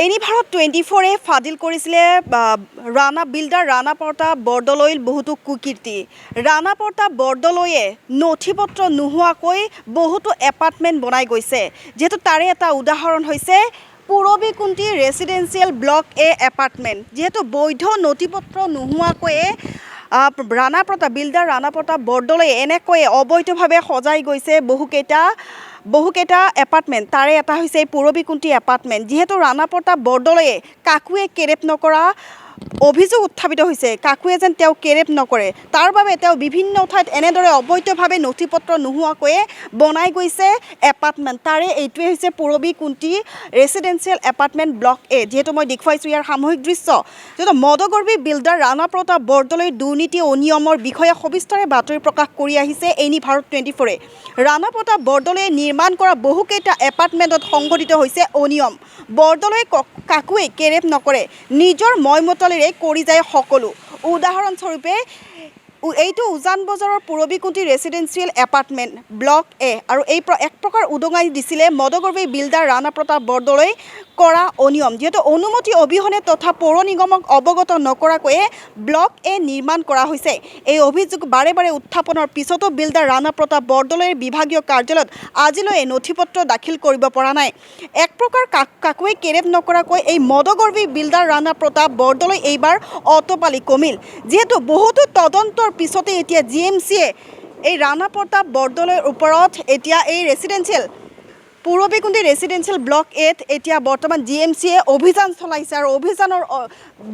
Any Bharat 24 ফাদিল কৰিছিলে Rana builder Rana Pratap বৰদলৈৰ বহুতো কুকীৰ্তি। ৰাণা প্ৰতাপ বৰদলৈয়ে নথি পত্ৰ নোহোৱাকৈ বহুতো এপাৰ্টমেণ্ট বনাই গৈছে। যেহেতু তাৰে এটা উদাহৰণ হৈছে পূৰবীকুণ্টি ৰেচিডেঞ্চিয়েল ব্লক এ এপাৰ্টমেণ্ট। যেহেতু বৈধ নথি পত্ৰ নোহোৱাকৈয়ে বিল্ডাৰ ৰাণা প্ৰতাপ বৰদলৈয়ে এনেকৈ অবৈধভাৱে সজাই গৈছে বহুকেইটা এপাৰ্টমেণ্ট। তাৰে এটা হৈছে এই পূৰবীকুণ্টি এপাৰ্টমেণ্ট। যিহেতু ৰাণা প্ৰতাপ বৰদলৈয়ে কাকোৱে কেৰেপ নকৰা অভিযোগ উত্থাপিত হৈছে, কাকোৱে যেন তেওঁ কেৰেপ নকৰে, তাৰ বাবে তেওঁ বিভিন্ন ঠাইত এনেদৰে অবৈধভাৱে নথি পত্ৰ নোহোৱাকৈয়ে বনাই গৈছে এপাৰ্টমেণ্ট। তাৰে এইটোৱে হৈছে পূৰবীকুণ্টি ৰেচিডেঞ্চিয়েল এপাৰ্টমেণ্ট ব্লক এ। যিহেতু মই দেখুৱাইছোঁ ইয়াৰ সামূহিক দৃশ্য। যিহেতু মদগৰ্ভী বিল্ডাৰ ৰাণা প্ৰতাপ বৰদলৈৰ দুৰ্নীতি অনিয়মৰ বিষয়ে সবিস্তাৰে বাতৰি প্ৰকাশ কৰি আহিছে এনি ভাৰত 24। ৰাণা প্ৰতাপ বৰদলৈয়ে নিৰ্মাণ কৰা বহুকেইটা এপাৰ্টমেণ্টত সংঘটিত হৈছে অনিয়ম। বৰদলৈয়ে কাকোৱে কেৰেপ নকৰে, নিজৰ মইমতলেৰে কৰি যায় সকলো। উদাহৰণস্বৰূপে এইটো উজান বজাৰৰ পূৰবীকুণ্টি ৰেচিডেঞ্চিয়েল এপাৰ্টমেণ্ট ব্লক এ। আৰু এই এক প্ৰকাৰ উদঙাই দিছিলে মদগৰ্ভী বিল্ডাৰ ৰাণা প্ৰতাপ বৰদলৈ কৰা অনিয়ম। যিহেতু অনুমতি অবিহনে তথা পৌৰ নিগমক অৱগত নকৰাকৈয়ে ব্লক এ নিৰ্মাণ কৰা হৈছে। এই অভিযোগ বাৰে বাৰে উত্থাপনৰ পিছতো বিল্ডাৰ ৰাণা প্ৰতাপ বৰদলৈৰ বিভাগীয় কাৰ্যালয়ত আজিলৈ নথি পত্ৰ দাখিল কৰিব পৰা নাই। এক প্ৰকাৰ কাকোৱে কেৰেপ নকৰাকৈ এই মদগৰ্ভী বিল্ডাৰ ৰাণা প্ৰতাপ বৰদলৈ এইবাৰ অতপালি কমিল। যিহেতু বহুতো তদন্তৰ পিছতে এতিয়া GMCয়ে এই ৰাণা প্ৰতাপ বৰদলৈৰ ওপৰত এতিয়া এই পূৰবীকুণ্টি ৰেচিডেঞ্চিয়েল ব্লক এত এতিয়া বৰ্তমান GMCয়ে অভিযান চলাইছে। আৰু অভিযানৰ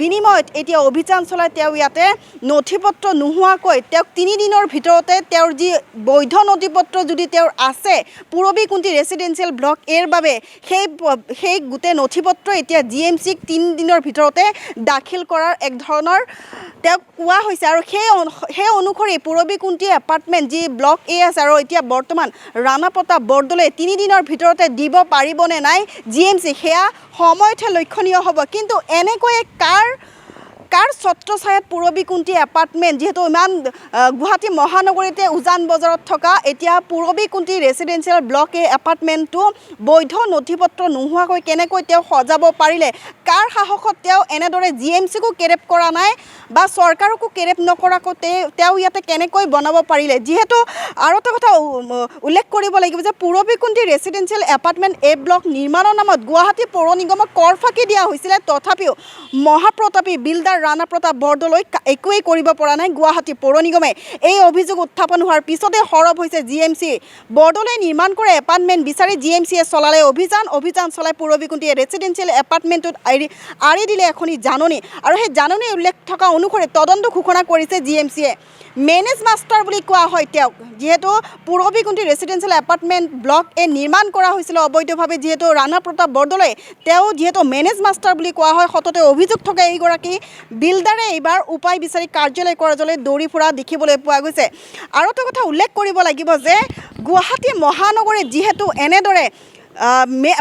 বিনিময়ত এতিয়া অভিযান চলাই তেওঁ ইয়াতে নথি পত্ৰ নোহোৱাকৈ তেওঁক 3 দিনৰ ভিতৰতে তেওঁৰ যি বৈধ নথি পত্ৰ যদি তেওঁৰ আছে পূৰবীকুণ্টি ৰেচিডেঞ্চিয়েল ব্লক এৰ বাবে সেই গোটেই নথি পত্ৰ এতিয়া GMCক 3 দিনৰ ভিতৰতে দাখিল কৰাৰ এক ধৰণৰ তেওঁক কোৱা হৈছে। আৰু সেই অনুসৰি পূৰবীকুণ্টি এপাৰ্টমেণ্ট যি ব্লক এ আছে আৰু এতিয়া বৰ্তমান ৰাণা প্ৰতাপ বৰদলৈয়ে 3 দিনৰ ভিতৰতে দিব পাৰিবনে নাই GMC, সেয়া সময়তহে লক্ষণীয় হ'ব। কিন্তু এনেকৈয়ে কাৰ ছত্ৰছায়াত পূৰবীকুণ্টি এপাৰ্টমেণ্ট, যিহেতু ইমান গুৱাহাটী মহানগৰীতে উজান বজাৰত থকা এতিয়া পূৰবীকুণ্টি ৰেচিডেঞ্চিয়েল ব্লক এ এপাৰ্টমেণ্টটো বৈধ নথি পত্ৰ নোহোৱাকৈ কেনেকৈ তেওঁ সজাব পাৰিলে, কাৰ সাহসত তেওঁ এনেদৰে GMCকো কেৰেপ কৰা নাই বা চৰকাৰকো কেৰেপ নকৰাকৈ তেওঁ ইয়াতে কেনেকৈ বনাব পাৰিলে। যিহেতু আৰু এটা কথা উল্লেখ কৰিব লাগিব যে পূৰবীকুণ্টি ৰেচিডেঞ্চিয়েল এপাৰ্টমেণ্ট এ ব্লক নিৰ্মাণৰ নামত গুৱাহাটী পৌৰ নিগমক কৰ ফাঁকি দিয়া হৈছিলে, তথাপিও মহাপ্ৰতাপী বিল্ডাৰ ৰাণা প্ৰতাপ বৰদলৈ একোৱেই কৰিব পৰা নাই গুৱাহাটী পৌৰ নিগমে। এই অভিযোগ উত্থাপন হোৱাৰ পিছতে সৰব হৈছে GMC। বৰদলৈ নিৰ্মাণ কৰা এপাৰ্টমেণ্ট বিচাৰি GMCয়ে চলালে অভিযান চলাই পূৰবীকুণ্টি ৰেচিডেঞ্চিয়েল এপাৰ্টমেণ্টটোত আঁৰি দিলে এখনি জাননী। আৰু সেই জাননী উল্লেখ থকা অনুসৰি তদন্ত ঘোষণা কৰিছে GMCয়ে। মেনেজ মাষ্টাৰ বুলি কোৱা হয় তেওঁক। যিহেতু পূৰবীকুণ্টি ৰেচিডেঞ্চিয়েল এপাৰ্টমেণ্ট ব্লক এ নিৰ্মাণ কৰা হৈছিলে অবৈধভাৱে, যিহেতু ৰাণা প্ৰতাপ বৰদলৈ তেওঁ যিহেতু মেনেজ মাষ্টাৰ বুলি কোৱা হয়, সততে অভিযোগ থকা এইগৰাকী বিল্ডাৰে এইবাৰ উপায় বিচাৰি কাৰ্যালয় দৌৰি ফুৰা দেখিবলৈ পোৱা গৈছে। আৰু এটা কথা উল্লেখ কৰিব লাগিব যে গুৱাহাটী মহানগৰীত যিহেতু এনেদৰে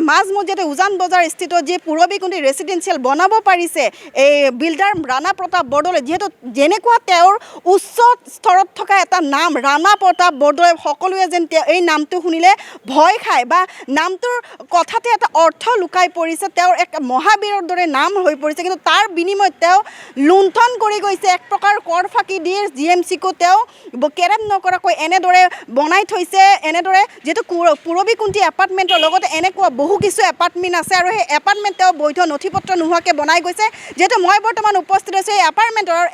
মাজমজিয়াতে উজান বজাৰ স্থিত যি পূৰবীকুণ্টি ৰেচিডেঞ্চিয়েল বনাব পাৰিছে এই বিল্ডাৰ ৰাণা প্ৰতাপ বৰদলৈ, যিহেতু যেনেকুৱা তেওঁৰ উচ্চ স্তৰত থকা এটা নাম ৰাণা প্ৰতাপ বৰদলৈ, সকলোৱে যেন এই নামটো শুনিলে ভয় খায় বা নামটোৰ কথাতে এটা অৰ্থ লুকাই পৰিছে, তেওঁৰ এক মহাবীৰৰ দৰে নাম হৈ পৰিছে। কিন্তু তাৰ বিনিময়ত তেওঁ লুণ্ঠন কৰি গৈছে, এক প্ৰকাৰ কৰ ফাঁকি দি GMCকো তেওঁ কেৰেপ নকৰাকৈ এনেদৰে বনাই থৈছে। এনেদৰে যিহেতু পূৰবীকুণ্টি এপাৰ্টমেণ্টৰ লগতে এনেকুৱা বহু কিছু এপাৰ্টমেণ্ট আছে আৰু সেই এপাৰ্টমেণ্ট তেওঁ বৈধ নথি পত্ৰ নোহোৱাকৈ বনাই গৈছে। যিহেতু মই বৰ্তমান উপস্থিত আছোঁ এই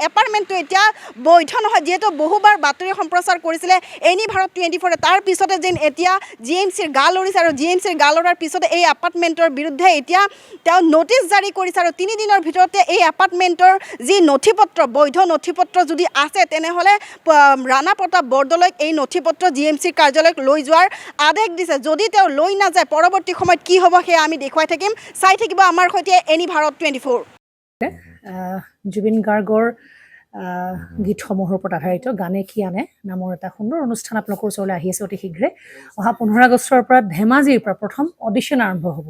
এপাৰ্টমেণ্টটো এতিয়া বৈধ নহয়। যিহেতু বহুবাৰ বাতৰি সম্প্ৰচাৰ কৰিছিলে এনি ভাৰত 24, তাৰ পিছতে যেন এতিয়া GMCৰ গা লৰিছে আৰু GMCৰ গা লৰাৰ পিছতে এই এপাৰ্টমেণ্টৰ বিৰুদ্ধে এতিয়া তেওঁ নটিচ জাৰি কৰিছে। আৰু 3 দিনৰ ভিতৰতে এই এপাৰ্টমেণ্টৰ যি নথি পত্ৰ বৈধ নথি পত্ৰ যদি আছে তেনেহ'লে ৰাণা প্ৰতাপ বৰদলৈক এই নথি পত্ৰ GMCৰ কাৰ্যালয়ক লৈ যোৱাৰ আদেশ দিছে। যদি তেওঁ লৈ নাযায় পৰৱৰ্তী সময়ত কি হ'ব সেয়া আমি দেখুৱাই থাকিম। চাই থাকিব আমাৰ সৈতে এনি ভাৰত 24। জুবিন গাৰ্গৰ গীতসমূহৰ ওপৰত আধাৰিত গানে কি আনে নামৰ এটা সুন্দৰ অনুষ্ঠান আপোনালোকৰ ওচৰলৈ আহি আছে অতি শীঘ্ৰে। অহা 15 আগষ্টৰ পৰা ধেমাজিৰ পৰা প্ৰথম অডিশ্যন আৰম্ভ হ'ব।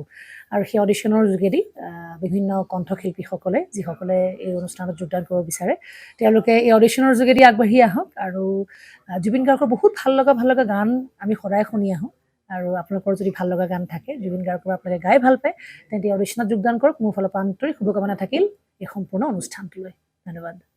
আৰু সেই অডিশ্যনৰ যোগেদি বিভিন্ন কণ্ঠশিল্পীসকলে যিসকলে এই অনুষ্ঠানত যোগদান কৰিব বিচাৰে তেওঁলোকে এই অডিশ্যনৰ যোগেদি আগবাঢ়ি আহক। আৰু জুবিন গাৰ্গৰ বহুত ভাল লগা গান আমি সদায় শুনি আহোঁ। আৰু আপোনালোকৰ যদি ভাল লগা গান থাকে জুবিন গাৰ্গৰ আপোনালোকে গাই ভাল পায় তেন্তে অডিশ্যনত যোগদান কৰক। মোৰ ফালৰ পৰা আন্তৰিক শুভকামনা থাকিল এই সম্পূৰ্ণ অনুষ্ঠানটোলৈ। ধন্যবাদ।